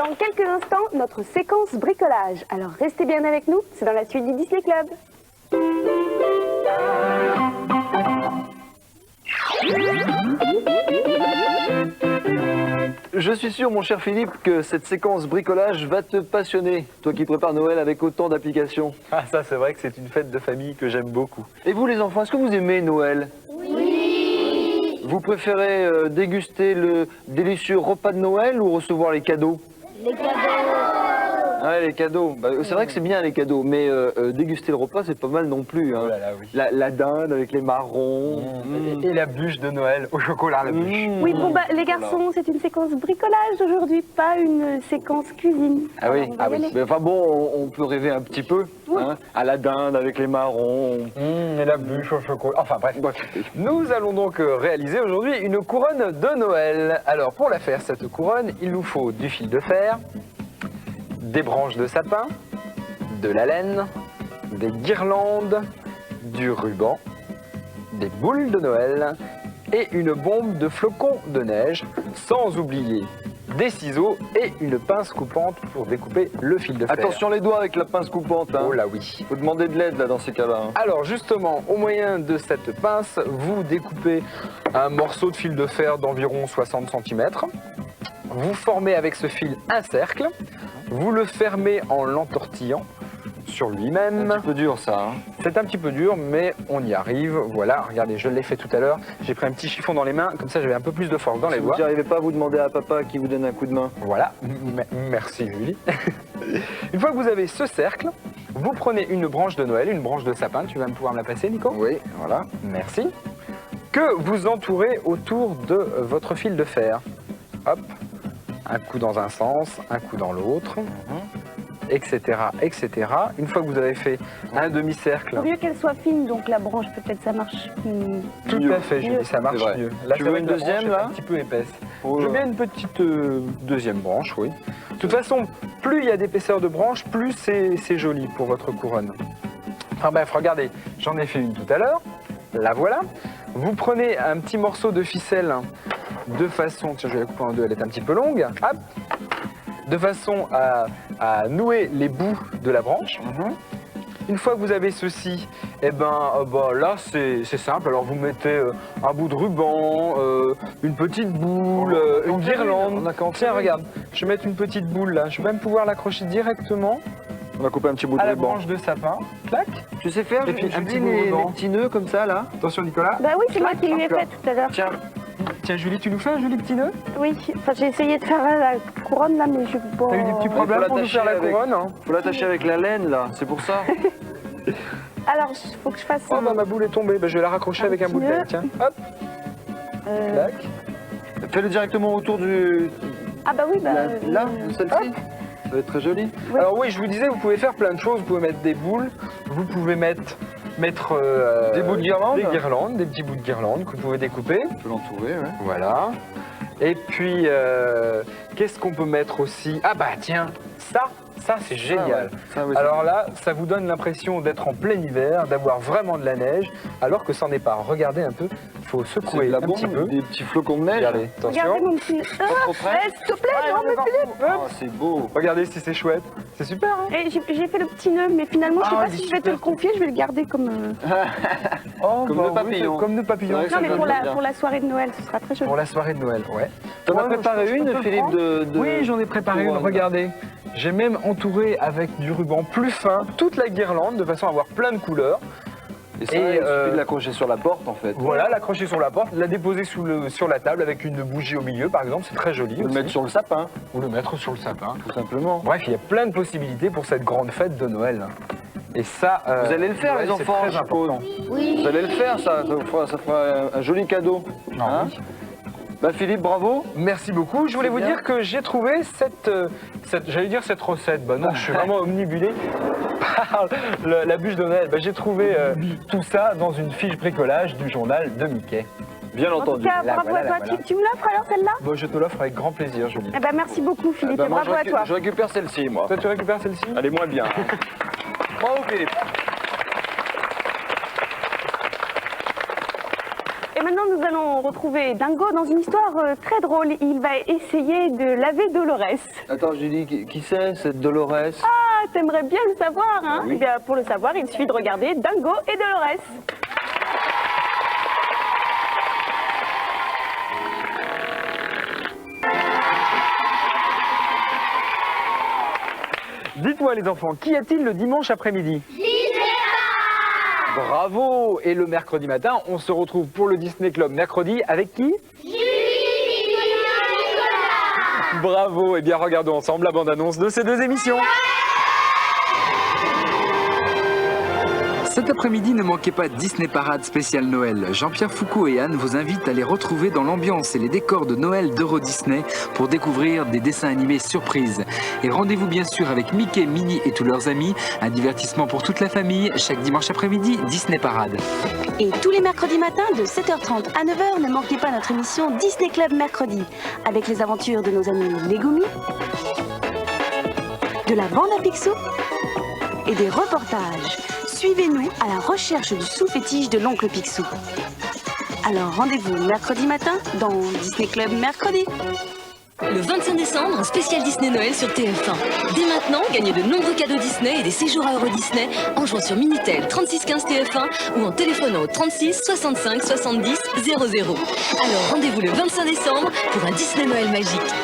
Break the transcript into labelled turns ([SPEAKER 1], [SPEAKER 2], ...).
[SPEAKER 1] Dans quelques instants, notre séquence bricolage. Alors restez bien avec nous, c'est dans la suite du Disney Club.
[SPEAKER 2] Je suis sûr, mon cher Philippe, que cette séquence bricolage va te passionner, toi qui prépares Noël avec autant d'applications.
[SPEAKER 3] Ah, ça, c'est vrai que c'est une fête de famille que j'aime beaucoup.
[SPEAKER 2] Et vous, les enfants, est-ce que vous aimez Noël? Oui. Vous préférez déguster le délicieux repas de Noël ou recevoir les cadeaux?
[SPEAKER 4] Les cadeaux.
[SPEAKER 2] Ouais, les cadeaux. Bah, c'est vrai que c'est bien les cadeaux, mais déguster le repas, c'est pas mal non plus. Hein.
[SPEAKER 3] Oh là là, oui.
[SPEAKER 2] La dinde avec les marrons.
[SPEAKER 3] Et la bûche de Noël au chocolat, la bûche.
[SPEAKER 1] Oui, bon bah les garçons, c'est une séquence bricolage aujourd'hui, pas une séquence cuisine.
[SPEAKER 2] Ah oui,
[SPEAKER 1] Alors, on va y aller.
[SPEAKER 2] Mais enfin bon, on peut rêver un petit peu, hein, à la dinde avec les marrons.
[SPEAKER 3] Et la bûche au chocolat. Enfin bref. Nous allons donc réaliser aujourd'hui une couronne de Noël. Alors pour la faire, cette couronne, il nous faut du fil de fer, des branches de sapin, de la laine, des guirlandes, du ruban, des boules de Noël et une bombe de flocons de neige, sans oublier des ciseaux et une pince coupante pour découper le fil de fer.
[SPEAKER 2] Attention les doigts avec la pince coupante. Hein.
[SPEAKER 3] Oh là oui.
[SPEAKER 2] Faut demander de l'aide là dans ces cas-là. Hein.
[SPEAKER 3] Alors justement, au moyen de cette pince, vous découpez un morceau de fil de fer d'environ 60 cm. Vous formez avec ce fil un cercle. Vous le fermez en l'entortillant sur lui-même.
[SPEAKER 2] Un petit peu dur ça. Hein.
[SPEAKER 3] C'est un petit peu dur, mais on y arrive. Voilà, regardez, je l'ai fait tout à l'heure. J'ai pris un petit chiffon dans les mains, comme ça j'avais un peu plus de force dans les
[SPEAKER 2] Si vous
[SPEAKER 3] doigts.
[SPEAKER 2] n'y arrivez pas, vous demandez à papa qui vous donne un coup de main.
[SPEAKER 3] Voilà, merci Julie. Une fois que vous avez ce cercle, vous prenez une branche de Noël, une branche de sapin. Tu vas pouvoir me la passer, Nico?
[SPEAKER 2] Oui, voilà.
[SPEAKER 3] Merci. Que vous entourez autour de votre fil de fer. Hop, un coup dans un sens, un coup dans l'autre, etc., etc. Une fois que vous avez fait un demi-cercle,
[SPEAKER 1] Vaut mieux qu'elle soit fine, donc la branche peut-être ça marche.
[SPEAKER 3] tout
[SPEAKER 2] mieux.
[SPEAKER 3] à fait, Julie, ça marche
[SPEAKER 2] C'est vrai.
[SPEAKER 3] mieux. Là,
[SPEAKER 2] Tu
[SPEAKER 3] c'est
[SPEAKER 2] veux
[SPEAKER 3] vrai
[SPEAKER 2] une
[SPEAKER 3] que la
[SPEAKER 2] deuxième,
[SPEAKER 3] branche est
[SPEAKER 2] là
[SPEAKER 3] un petit peu épaisse.
[SPEAKER 2] Oh
[SPEAKER 3] Je
[SPEAKER 2] là.
[SPEAKER 3] veux bien une petite deuxième branche, oui. De toute façon, plus il y a d'épaisseur de branche, plus c'est joli pour votre couronne. Enfin bref, regardez, j'en ai fait une tout à l'heure. La voilà. Vous prenez un petit morceau de ficelle de façon, tiens, je vais la couper en deux, elle est un petit peu longue. Hop. De façon à nouer les bouts de la branche. Une fois que vous avez ceci, eh ben, là c'est simple. Alors vous mettez un bout de ruban, une petite boule, une guirlande. Tiens, regarde, je vais mettre une petite boule là. Je vais même pouvoir l'accrocher directement
[SPEAKER 2] On va couper un petit bout de
[SPEAKER 3] à la
[SPEAKER 2] ruban.
[SPEAKER 3] branche de sapin. Clac.
[SPEAKER 2] Tu sais faire
[SPEAKER 3] Et puis un petit
[SPEAKER 2] les
[SPEAKER 3] ruban.
[SPEAKER 2] petits nœuds comme ça là?
[SPEAKER 3] Attention Nicolas.
[SPEAKER 1] Bah oui, c'est moi qui lui ai fait tout à l'heure.
[SPEAKER 2] Tiens,
[SPEAKER 3] Tiens Julie, tu nous fais un joli petit nœud?
[SPEAKER 1] Oui, enfin j'ai essayé de faire la couronne là, mais je bon.
[SPEAKER 3] T'as eu des petits problèmes
[SPEAKER 2] faut
[SPEAKER 3] pour nous faire la
[SPEAKER 2] l'attacher
[SPEAKER 3] couronne hein?
[SPEAKER 2] faut l'attacher avec la laine là, c'est pour ça.
[SPEAKER 1] Alors, il faut que je fasse
[SPEAKER 3] Oh bah ma boule est tombée, bah, je vais la raccrocher avec un bout de laine, tiens. Hop, clac.
[SPEAKER 2] Fais-le directement autour du...
[SPEAKER 1] Ah bah oui, bah...
[SPEAKER 2] là, celle-ci. Ça va être très joli.
[SPEAKER 1] Oui.
[SPEAKER 3] Alors oui, je vous disais, vous pouvez faire plein de choses. Vous pouvez mettre des boules, vous pouvez mettre
[SPEAKER 2] Des bouts de guirlande.
[SPEAKER 3] des guirlandes, des petits bouts de guirlande que vous pouvez découper.
[SPEAKER 2] On peut l'entourer, ouais.
[SPEAKER 3] Voilà. Et puis, qu'est-ce qu'on peut mettre aussi? Ah bah tiens, ça c'est génial.
[SPEAKER 2] Ça, ouais,
[SPEAKER 3] Alors là, ça vous donne l'impression d'être en plein hiver, d'avoir vraiment de la neige, alors que ça n'est pas. Regardez un peu, il faut
[SPEAKER 2] c'est
[SPEAKER 3] secouer
[SPEAKER 2] de la
[SPEAKER 3] un petit peu.
[SPEAKER 2] bombe, des petits flocons de neige.
[SPEAKER 3] Regardez,
[SPEAKER 1] Regardez
[SPEAKER 3] attention.
[SPEAKER 1] mon petit...
[SPEAKER 2] Pas trop près.
[SPEAKER 1] S'il te plaît, non mais Philippe.
[SPEAKER 2] Ah, c'est beau.
[SPEAKER 3] Regardez si c'est chouette. C'est super, hein?
[SPEAKER 1] Et j'ai fait le petit nœud, mais finalement, je sais
[SPEAKER 3] Ah,
[SPEAKER 1] pas
[SPEAKER 3] il est
[SPEAKER 1] si je vais te
[SPEAKER 3] super.
[SPEAKER 1] le confier, je vais le garder comme...
[SPEAKER 3] Oh,
[SPEAKER 2] Comme
[SPEAKER 3] bah
[SPEAKER 2] le
[SPEAKER 3] oui,
[SPEAKER 2] papillon.
[SPEAKER 3] Comme le papillon.
[SPEAKER 2] C'est vrai
[SPEAKER 1] Non,
[SPEAKER 2] que
[SPEAKER 1] mais
[SPEAKER 2] ça donne bien.
[SPEAKER 1] pour la soirée de Noël, ce sera très joli.
[SPEAKER 3] Pour la soirée de Noël, ouais.
[SPEAKER 2] T'en as
[SPEAKER 3] Ouais,
[SPEAKER 2] préparé
[SPEAKER 3] je peux
[SPEAKER 2] une,
[SPEAKER 3] te le
[SPEAKER 2] Philippe,
[SPEAKER 3] prendre
[SPEAKER 2] de...
[SPEAKER 3] Oui, j'en ai préparé une,
[SPEAKER 2] couronne.
[SPEAKER 3] regardez. J'ai même entouré avec du ruban plus fin toute la guirlande de façon à avoir plein de couleurs.
[SPEAKER 2] Et ça,
[SPEAKER 3] Et,
[SPEAKER 2] il suffit de l'accrocher sur la porte, en fait.
[SPEAKER 3] Voilà, l'accrocher sur la porte, la déposer sur la table avec une bougie au milieu par exemple, c'est très joli.
[SPEAKER 2] Ou le
[SPEAKER 3] aussi.
[SPEAKER 2] mettre sur le sapin,
[SPEAKER 3] Ou le mettre sur le sapin.
[SPEAKER 2] tout simplement.
[SPEAKER 3] Bref, il y a plein de possibilités pour cette grande fête de Noël. Et ça,
[SPEAKER 2] Vous allez le faire,
[SPEAKER 3] Noël,
[SPEAKER 2] les
[SPEAKER 3] c'est
[SPEAKER 2] enfants,
[SPEAKER 3] très
[SPEAKER 2] je suppose.
[SPEAKER 3] important.
[SPEAKER 2] Vous allez le faire, ça fera un joli cadeau.
[SPEAKER 3] Ah
[SPEAKER 2] Hein
[SPEAKER 3] oui.
[SPEAKER 2] Bah Philippe, bravo.
[SPEAKER 3] Merci beaucoup. Je voulais vous
[SPEAKER 2] bien.
[SPEAKER 3] dire que j'ai trouvé cette j'allais dire cette recette. Bah non, je suis vraiment omnibulé par la bûche de Noël. Bah, j'ai trouvé tout ça dans une fiche bricolage du journal de Mickey.
[SPEAKER 2] Bien
[SPEAKER 1] En tout
[SPEAKER 2] entendu.
[SPEAKER 1] cas,
[SPEAKER 3] Là,
[SPEAKER 1] bravo
[SPEAKER 3] voilà,
[SPEAKER 1] à toi.
[SPEAKER 3] là, voilà.
[SPEAKER 1] Tu me l'offres alors celle-là?
[SPEAKER 3] Bah, je te l'offre avec grand plaisir, Julie.
[SPEAKER 1] Eh ben merci beaucoup Philippe,
[SPEAKER 2] Bah,
[SPEAKER 1] et
[SPEAKER 2] moi,
[SPEAKER 1] bravo à toi.
[SPEAKER 2] je récupère celle-ci, moi.
[SPEAKER 3] Toi, tu récupères celle-ci?
[SPEAKER 2] Elle est moins bien. Bravo Philippe.
[SPEAKER 1] Et maintenant, nous allons allons retrouver Dingo dans une histoire très drôle. Il va essayer de laver Dolores.
[SPEAKER 2] Attends, Julie, qui c'est cette Dolores?
[SPEAKER 1] Ah, t'aimerais bien le savoir, hein?
[SPEAKER 2] Oui.
[SPEAKER 1] Eh bien, pour le savoir, il suffit de regarder Dingo et Dolores.
[SPEAKER 3] Dites-moi les enfants, qu'y a-t-il le dimanche après-midi? Bravo! Et le mercredi matin, on se retrouve pour le Disney Club mercredi avec qui? Bravo! Eh bien, regardons ensemble la bande-annonce de ces deux émissions.
[SPEAKER 4] Cet après-midi, ne manquez pas Disney Parade spécial Noël. Jean-Pierre Foucault et Anne vous invitent à les retrouver dans l'ambiance et les décors de Noël d'Euro Disney pour découvrir des dessins animés surprises. Et rendez-vous bien sûr avec Mickey, Minnie et tous leurs amis. Un divertissement pour toute la famille, chaque dimanche après-midi, Disney Parade.
[SPEAKER 5] Et tous les mercredis matins de 7h30 à 9h, ne manquez pas notre émission Disney Club Mercredi, avec les aventures de nos amis Legumi, de la bande à Picsou et des reportages. Suivez-nous à la recherche du sous-fétiche de l'oncle Picsou. Alors rendez-vous mercredi matin dans Disney Club Mercredi.
[SPEAKER 6] Le 25 décembre, spécial Disney Noël sur TF1. Dès maintenant, gagnez de nombreux cadeaux Disney et des séjours à Euro Disney en jouant sur Minitel 3615 TF1 ou en téléphonant au 36 65 70 00. Alors rendez-vous le 25 décembre pour un Disney Noël magique.